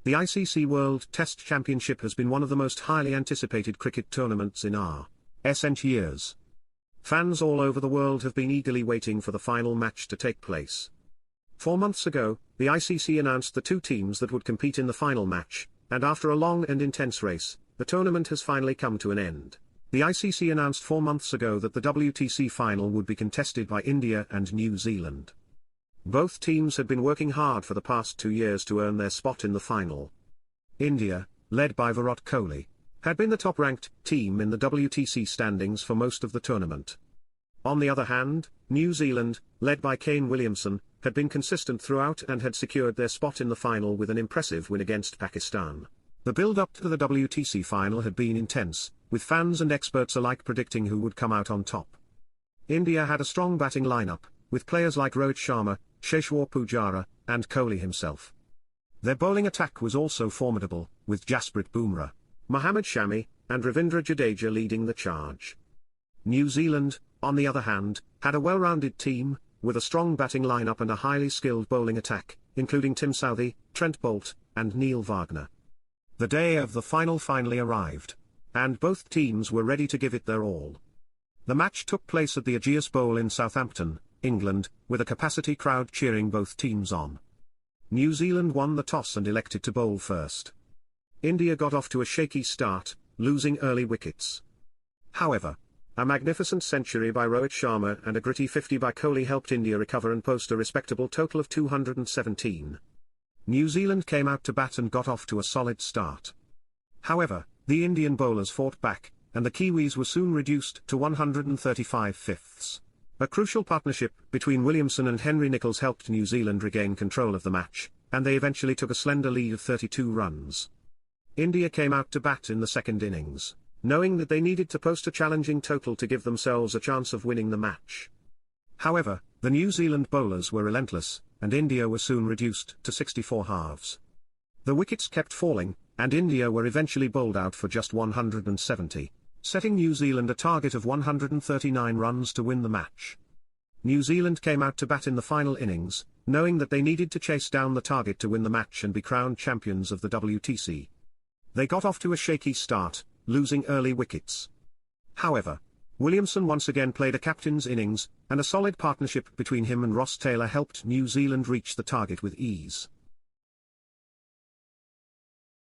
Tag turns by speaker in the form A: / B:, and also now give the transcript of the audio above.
A: The ICC World Test Championship has been one of the most highly anticipated cricket tournaments in our recent years. Fans all over the world have been eagerly waiting for the final match to take place. 4 months ago, the ICC announced the 2 teams that would compete in the final match, and after a long and intense race, the tournament has finally come to an end. The ICC announced 4 months ago that the WTC Final would be contested by India and New Zealand. Both teams had been working hard for the past 2 years to earn their spot in the final. India, led by Virat Kohli, had been the top-ranked team in the WTC standings for most of the tournament. On the other hand, New Zealand, led by Kane Williamson, had been consistent throughout and had secured their spot in the final with an impressive win against Pakistan. The build-up to the WTC final had been intense, with fans and experts alike predicting who would come out on top. India had a strong batting lineup, with players like Rohit Sharma, Sheshwar Pujara, and Kohli himself. Their bowling attack was also formidable, with Jasprit Bumrah, Mohammad Shami, and Ravindra Jadeja leading the charge. New Zealand, on the other hand, had a well-rounded team, with a strong batting lineup and a highly skilled bowling attack, including Tim Southee, Trent Boult, and Neil Wagner. The day of the final finally arrived, and both teams were ready to give it their all. The match took place at the Ageas Bowl in Southampton, England, with a capacity crowd cheering both teams on. New Zealand won the toss and elected to bowl first. India got off to a shaky start, losing early wickets. However, a magnificent century by Rohit Sharma and a gritty 50 by Kohli helped India recover and post a respectable total of 217. New Zealand came out to bat and got off to a solid start. However, the Indian bowlers fought back, and the Kiwis were soon reduced to 135 fifths. A crucial partnership between Williamson and Henry Nicholls helped New Zealand regain control of the match, and they eventually took a slender lead of 32 runs. India came out to bat in the second innings, knowing that they needed to post a challenging total to give themselves a chance of winning the match. However, the New Zealand bowlers were relentless, and India were soon reduced to 64 halves. The wickets kept falling, and India were eventually bowled out for just 170. Setting New Zealand a target of 139 runs to win the match. New Zealand came out to bat in the final innings, knowing that they needed to chase down the target to win the match and be crowned champions of the WTC. They got off to a shaky start, losing early wickets. However, Williamson once again played a captain's innings, and a solid partnership between him and Ross Taylor helped New Zealand reach the target with ease.